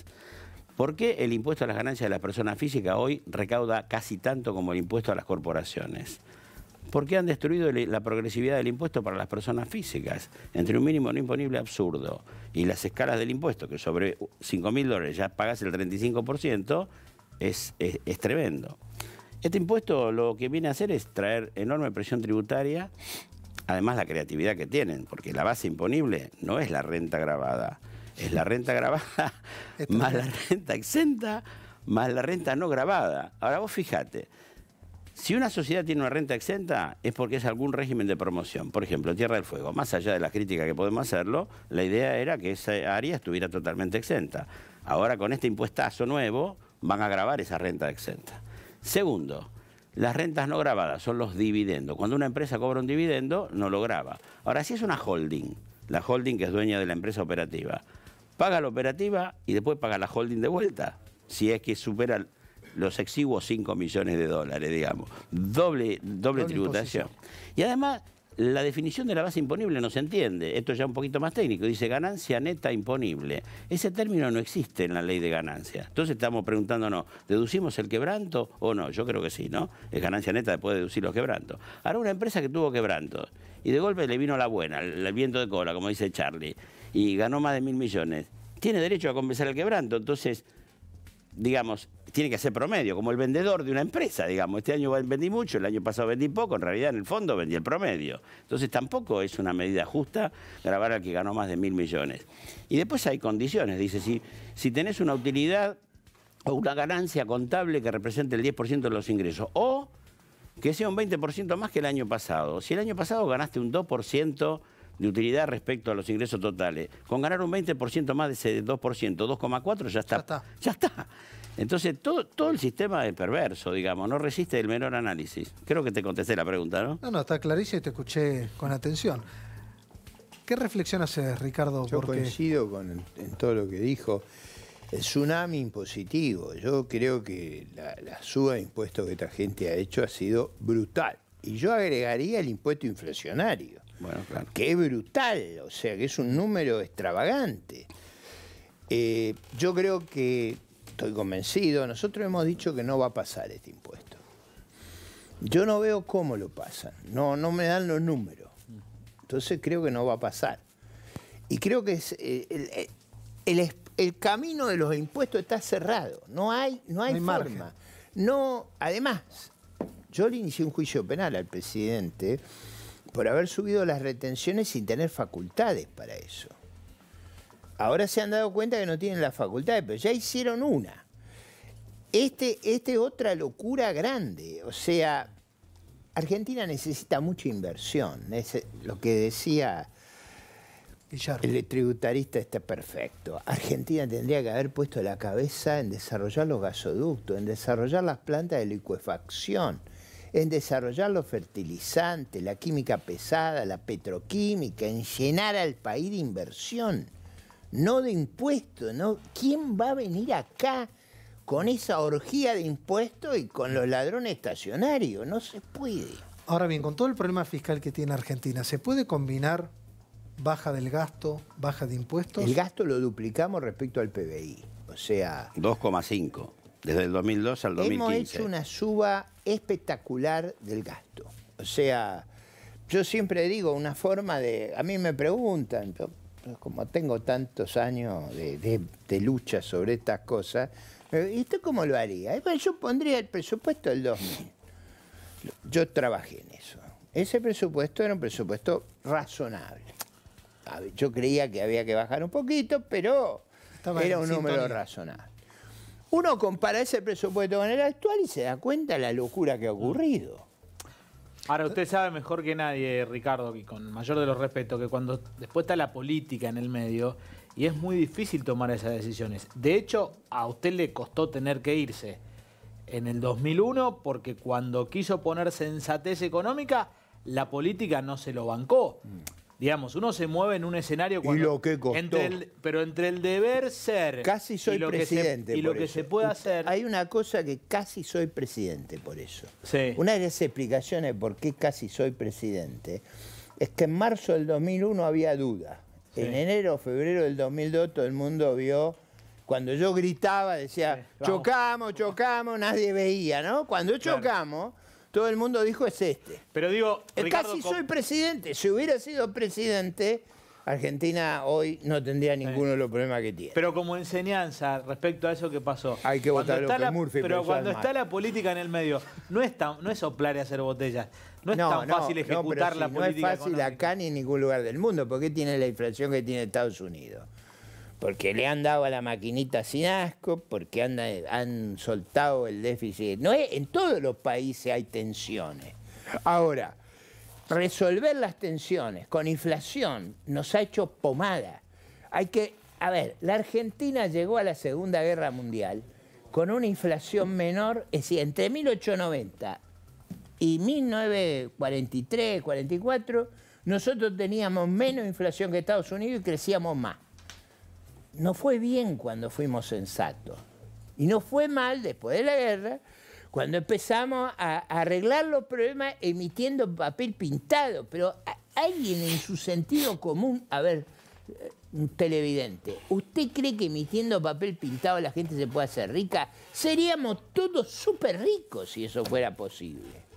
¿Por qué el impuesto a las ganancias de las personas físicas hoy recauda casi tanto como el impuesto a las corporaciones? Porque han destruido la progresividad del impuesto para las personas físicas. Entre un mínimo no imponible absurdo y las escalas del impuesto, que sobre $5.000 ya pagas el 35%, es tremendo. Este impuesto lo que viene a hacer es traer enorme presión tributaria. Además, la creatividad que tienen, porque la base imponible no es la renta gravada, es la renta gravada más la renta exenta más la renta no gravada. Ahora vos fijate, si una sociedad tiene una renta exenta es porque es algún régimen de promoción. Por ejemplo, Tierra del Fuego, más allá de las críticas que podemos hacerlo, la idea era que esa área estuviera totalmente exenta. Ahora con este impuestazo nuevo van a gravar esa renta exenta. Segundo, las rentas no grabadas son los dividendos. Cuando una empresa cobra un dividendo, no lo graba. Ahora, si es una holding, la holding que es dueña de la empresa operativa, paga la operativa y después paga la holding de vuelta, si es que supera los exiguos 5 millones de dólares, digamos. Doble tributación. Y además, la definición de la base imponible no se entiende. Esto ya es un poquito más técnico. Dice ganancia neta imponible. Ese término no existe en la ley de ganancia. Entonces estamos preguntándonos, ¿deducimos el quebranto o no? Yo creo que sí, ¿no? Es ganancia neta después de deducir los quebrantos. Ahora una empresa que tuvo quebranto y de golpe le vino la buena, el viento de cola, como dice Charlie, y ganó más de 1.000 millones, tiene derecho a compensar el quebranto. Entonces, digamos, tiene que hacer promedio, como el vendedor de una empresa, digamos. Este año vendí mucho, el año pasado vendí poco, en realidad en el fondo vendí el promedio. Entonces tampoco es una medida justa gravar al que ganó más de 1.000 millones. Y después hay condiciones, dice, si tenés una utilidad o una ganancia contable que represente el 10% de los ingresos, o que sea un 20% más que el año pasado. Si el año pasado ganaste un 2% de utilidad respecto a los ingresos totales, con ganar un 20% más de ese 2%, 2,4 ya está. Ya está. Entonces, todo el sistema es perverso, digamos, no resiste el menor análisis. Creo que te contesté la pregunta, ¿no? No, está clarísimo y te escuché con atención. ¿Qué reflexión haces, Ricardo? Yo coincido en todo lo que dijo. El tsunami impositivo. Yo creo que la suba de impuestos que esta gente ha hecho ha sido brutal. Y yo agregaría el impuesto inflacionario, Bueno, claro. que es brutal, o sea, que es un número extravagante. Yo creo que, estoy convencido, nosotros hemos dicho que no va a pasar este impuesto. Yo no veo cómo lo pasan, no me dan los números. Entonces creo que no va a pasar. Y creo que el camino de los impuestos está cerrado, no hay forma. margen. No, además, yo le inicié un juicio penal al presidente por haber subido las retenciones sin tener facultades para eso. Ahora se han dado cuenta que no tienen las facultades, pero ya hicieron una. Este es otra locura grande. O sea, Argentina necesita mucha inversión. Es lo que decía Guillermo. el tributarista, está perfecto. Argentina tendría que haber puesto la cabeza en desarrollar los gasoductos, en desarrollar las plantas de licuefacción, en desarrollar los fertilizantes, la química pesada, la petroquímica, en llenar al país de inversión, no de impuestos, ¿no? ¿Quién va a venir acá con esa orgía de impuestos y con los ladrones estacionarios? No se puede. Ahora bien, con todo el problema fiscal que tiene Argentina, ¿se puede combinar baja del gasto, baja de impuestos? El gasto lo duplicamos respecto al PBI. O sea, 2,5, desde el 2002 al 2015. hemos hecho una suba espectacular del gasto. O sea, yo siempre digo una forma de... A mí me preguntan, yo, como tengo tantos años de lucha sobre estas cosas, ¿y usted cómo lo haría? Y bueno, yo pondría el presupuesto del 2000. Yo trabajé en eso. Ese presupuesto era un presupuesto razonable. Yo creía que había que bajar un poquito, pero era un número razonable. Uno compara ese presupuesto con el actual y se da cuenta de la locura que ha ocurrido. Ahora, usted sabe mejor que nadie, Ricardo, y con mayor de los respetos, que cuando después está la política en el medio, y es muy difícil tomar esas decisiones. De hecho, a usted le costó tener que irse en el 2001 porque cuando quiso poner sensatez económica, la política no se lo bancó. Digamos, uno se mueve en un escenario cuando... Y lo que costó. Pero entre el deber ser... Casi soy presidente y lo por que eso. se puede hacer... Hay una cosa que casi soy presidente por eso. Sí. Una de las explicaciones por qué casi soy presidente es que en marzo del 2001 había duda. Sí. En enero o febrero del 2002 todo el mundo vio... Cuando yo gritaba, decía, Sí, chocamos, nadie veía, ¿no? Cuando chocamos, todo el mundo dijo, es este. Pero digo, Ricardo, Casi soy presidente. Si hubiera sido presidente, Argentina hoy no tendría ninguno de los problemas que tiene. pero como enseñanza respecto a eso que pasó. Hay que cuando votar a está López Murphy, pero pensar cuando mal. está la política en el medio, no es soplar y hacer botellas. No es tan fácil ejecutar la política. No es fácil económica. acá ni en ningún lugar del mundo. ¿Por qué tiene la inflación que tiene Estados Unidos? Porque le han dado a la maquinita sin asco, porque han soltado el déficit. No es, en todos los países hay tensiones. Ahora, resolver las tensiones con inflación nos ha hecho pomada. La Argentina llegó a la Segunda Guerra Mundial con una inflación menor, es decir, entre 1890 y 1943, 44, nosotros teníamos menos inflación que Estados Unidos y crecíamos más. No fue bien cuando fuimos sensatos. Y no fue mal después de la guerra, cuando empezamos a arreglar los problemas emitiendo papel pintado. Pero alguien en su sentido común, un televidente, ¿usted cree que emitiendo papel pintado la gente se puede hacer rica? Seríamos todos súper ricos si eso fuera posible.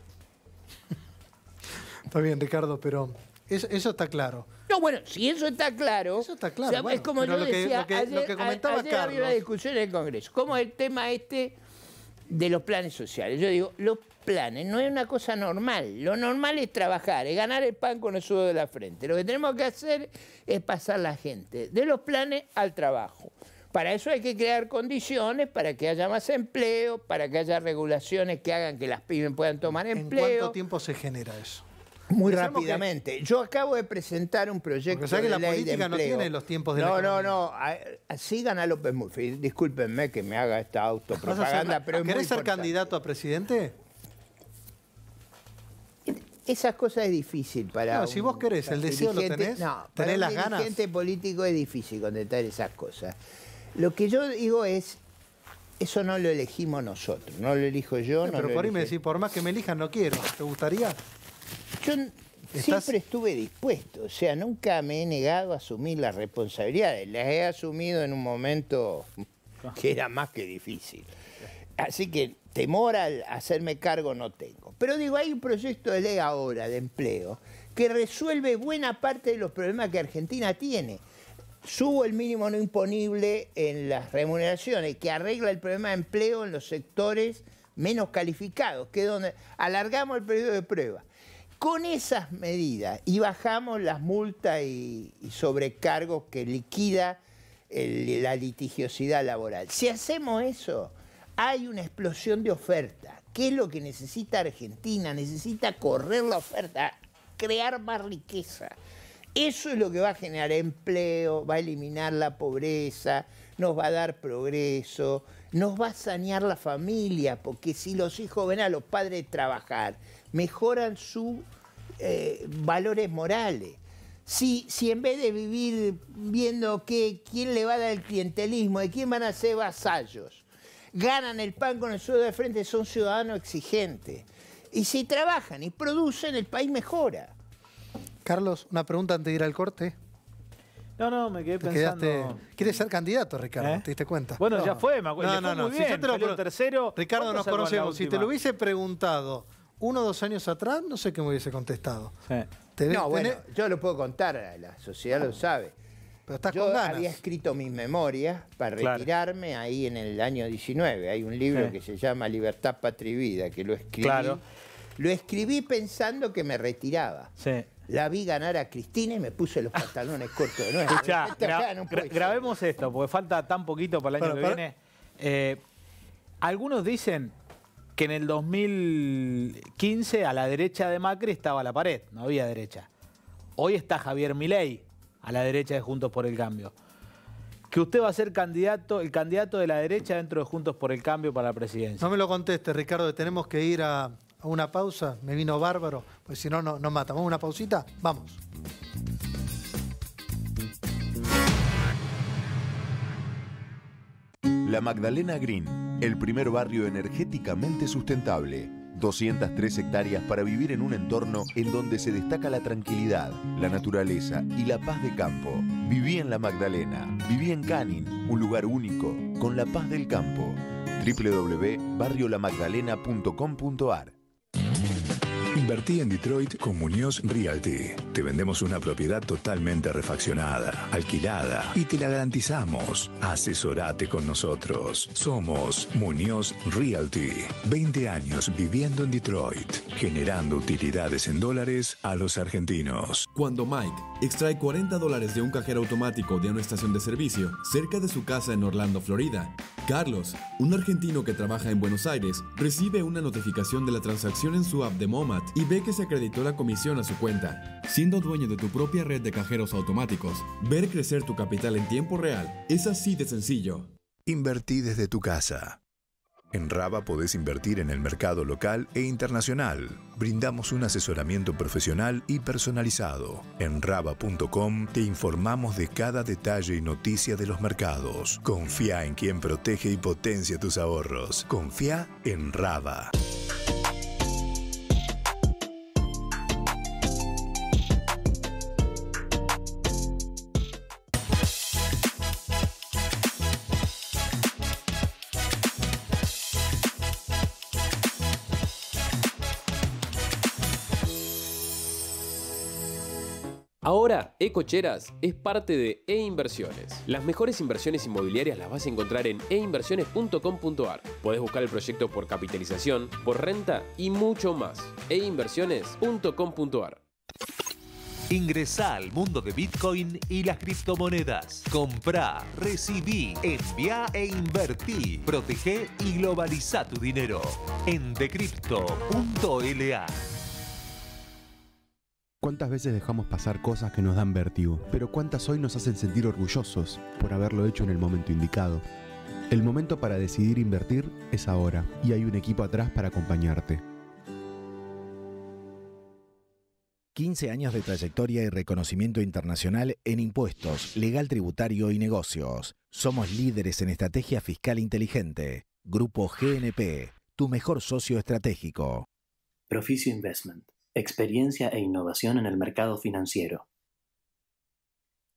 Está bien, Ricardo, pero eso está claro. No, bueno, si eso está claro... Eso está claro, O sea, bueno, es como pero yo lo que- decía, lo que comentaba ayer había una Carlos. discusión en el Congreso. ¿Cómo es el tema de los planes sociales? Yo digo, los planes no es una cosa normal. Lo normal es trabajar, es ganar el pan con el sudor de la frente. Lo que tenemos que hacer es pasar la gente de los planes al trabajo. Para eso hay que crear condiciones para que haya más empleo, para que haya regulaciones que hagan que las pymes puedan tomar ¿En empleo. cuánto tiempo se genera eso? Muy Pensamos rápidamente. Yo acabo de presentar un proyecto Porque sabes que de la ley de política no empleo. tiene los tiempos de la No, economía. sigan a López Murphy. Discúlpenme que me haga esta autopropaganda, pero es muy ¿Querés ser importante. candidato a presidente? Esas cosas es difícil para No, si vos querés, el deseo lo dirigente. tenés, No, tenés para las un ganas. dirigente político es difícil contestar esas cosas. Lo que yo digo es, eso no lo elegimos nosotros, no lo elijo yo. No Pero lo por ahí me elige- decís, por más que me elijan, no quiero. ¿Te gustaría? Yo ¿Estás- siempre estuve dispuesto, o sea, nunca me he negado a asumir las responsabilidades. Las he asumido en un momento que era más que difícil. Así que temor al hacerme cargo no tengo. Pero digo, hay un proyecto de ley ahora de empleo que resuelve buena parte de los problemas que Argentina tiene. Subo el mínimo no imponible en las remuneraciones, que arregla el problema de empleo en los sectores menos calificados, que es donde alargamos el periodo de prueba. Con esas medidas y bajamos las multas y sobrecargos que liquida la litigiosidad laboral. Si hacemos eso, hay una explosión de oferta. ¿Qué es lo que necesita Argentina? Necesita correr la oferta, crear más riqueza. Eso es lo que va a generar empleo, va a eliminar la pobreza, nos va a dar progreso, nos va a sanear la familia, porque si los hijos ven a los padres trabajar, mejoran sus valores morales. Si en vez de vivir viendo quién le va a dar el clientelismo, de quién van a ser vasallos, ganan el pan con el sueldo de frente, son ciudadanos exigentes. Y si trabajan y producen, el país mejora. Carlos, una pregunta antes de ir al corte. No, me quedé Te pensando... quedaste... ¿Quieres ser candidato, Ricardo? ¿Eh? ¿Te diste cuenta? Bueno, No. ya fue, me acuerdo. No, Muy si bien, yo te lo salió tercero. Ricardo, ¿Cuánto nos sacó en la conocemos. Si te última? lo hubiese preguntado 1 o 2 años atrás, no sé qué me hubiese contestado. Sí. No, bueno, yo lo puedo contar, la sociedad lo sabe. Pero estás Yo con ganas. había escrito mis memorias para Claro. retirarme ahí en el año 19. Hay un libro Sí. que se llama Libertad, Patria y Vida, que lo escribí. Claro. Lo escribí pensando que me retiraba. Sí. La vi ganar a Cristina y me puse los pantalones cortos de nuevo. Escuchá, Acá no puede ser. grabemos esto, porque falta tan poquito para el año Para- que viene. Algunos dicen que en el 2015 a la derecha de Macri estaba la pared, no había derecha. Hoy está Javier Milei a la derecha de Juntos por el Cambio. Que usted va a ser el candidato de la derecha dentro de Juntos por el Cambio para la presidencia. No me lo contestes, Ricardo, tenemos que ir a una pausa. Me vino bárbaro, pues si no, nos mata. ¿Vamos a una pausita? Vamos. La Magdalena Green, el primer barrio energéticamente sustentable. 203 hectáreas para vivir en un entorno en donde se destaca la tranquilidad, la naturaleza y la paz de campo. Viví en La Magdalena, viví en Canning, un lugar único, con la paz del campo. www.barriolamagdalena.com.ar. Invertí en Detroit con Muñoz Realty. Te vendemos una propiedad totalmente refaccionada, alquilada y te la garantizamos. Asesorate con nosotros. Somos Muñoz Realty. 20 años viviendo en Detroit, generando utilidades en dólares a los argentinos. Cuando Mike extrae $40 de un cajero automático de una estación de servicio cerca de su casa en Orlando, Florida, Carlos, un argentino que trabaja en Buenos Aires, recibe una notificación de la transacción en su app de Momat y ve que se acreditó la comisión a su cuenta. Siendo dueño de tu propia red de cajeros automáticos, ver crecer tu capital en tiempo real es así de sencillo. Invertí desde tu casa. En Raba podés invertir en el mercado local e internacional. Brindamos un asesoramiento profesional y personalizado. En Raba.com te informamos de cada detalle y noticia de los mercados. Confía en quien protege y potencia tus ahorros. Confía en Raba. Ahora, Ecocheras es parte de E-Inversiones. Las mejores inversiones inmobiliarias las vas a encontrar en einversiones.com.ar. Podés buscar el proyecto por capitalización, por renta y mucho más. einversiones.com.ar. Ingresá al mundo de Bitcoin y las criptomonedas. Comprá, recibí, enviá e invertí. Protegé y globalizá tu dinero en decrypto.la. ¿Cuántas veces dejamos pasar cosas que nos dan vértigo? Pero ¿cuántas hoy nos hacen sentir orgullosos por haberlo hecho en el momento indicado? El momento para decidir invertir es ahora, y hay un equipo atrás para acompañarte. 15 años de trayectoria y reconocimiento internacional en impuestos, legal tributario y negocios. Somos líderes en estrategia fiscal inteligente. Grupo GNP, tu mejor socio estratégico. Proficio Investment. Experiencia e innovación en el mercado financiero.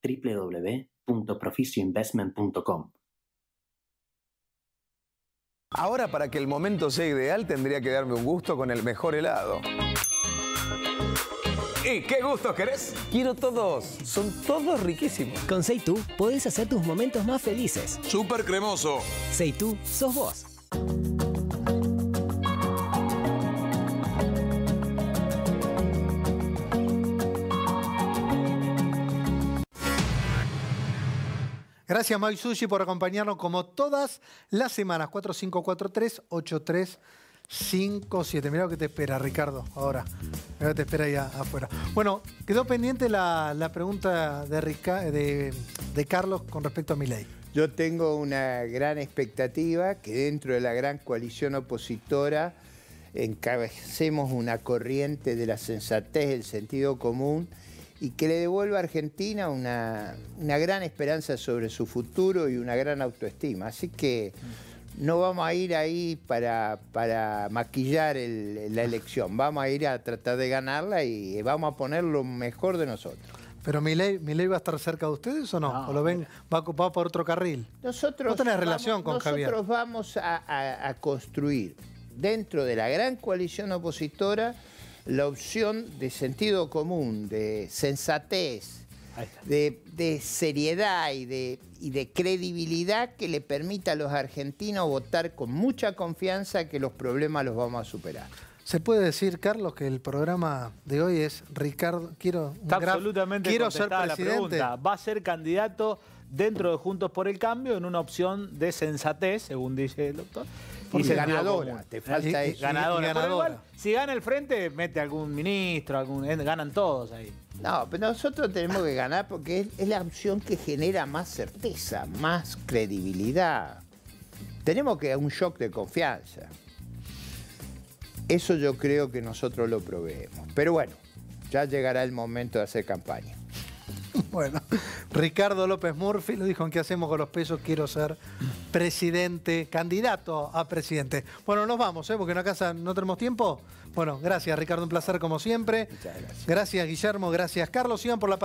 www.proficioinvestment.com. Ahora, para que el momento sea ideal, tendría que darme un gusto con el mejor helado. ¿Y qué gustos querés? Quiero todos. Son todos riquísimos. Con Seitu podés hacer tus momentos más felices. Súper cremoso. Seitu sos vos. Gracias, Mai Sushi, por acompañarnos como todas las semanas. 4543-8357. Mirá lo que te espera, Ricardo, ahora. Mirá lo que te espera ahí afuera. Bueno, quedó pendiente la pregunta de Carlos con respecto a Milei. Yo tengo una gran expectativa que dentro de la gran coalición opositora encabecemos una corriente de la sensatez, del sentido común, y que le devuelva a Argentina una gran esperanza sobre su futuro y una gran autoestima. Así que no vamos a ir ahí para maquillar la elección, vamos a ir a tratar de ganarla y vamos a poner lo mejor de nosotros. ¿Pero Milei va a estar cerca de ustedes o no? No, ¿O lo ven, va por otro carril? Nosotros ¿No tenés relación con Javier? Nosotros vamos a construir dentro de la gran coalición opositora la opción de sentido común, de sensatez, de seriedad y de credibilidad que le permita a los argentinos votar con mucha confianza que los problemas los vamos a superar. ¿Se puede decir, Carlos, que el programa de hoy es Ricardo? Está absolutamente quiero ser contestada la presidente. pregunta. Va a ser candidato dentro de Juntos por el Cambio en una opción de sensatez, según dice el doctor. Y ganadora, te falta eso. Ganadora. Pero igual, si gana el frente, mete algún ministro, ganan todos ahí. No, pero nosotros tenemos que ganar porque es la opción que genera más certeza, más credibilidad. Tenemos que dar un shock de confianza. Eso yo creo que nosotros lo proveemos. Pero bueno, ya llegará el momento de hacer campaña. Bueno, Ricardo López Murphy lo dijo en ¿Qué hacemos con los pesos? Quiero ser presidente, candidato a presidente. Bueno, nos vamos, porque en la casa no tenemos tiempo. Bueno, gracias, Ricardo, un placer como siempre. Muchas gracias. Gracias, Guillermo, gracias, Carlos. Sigan por la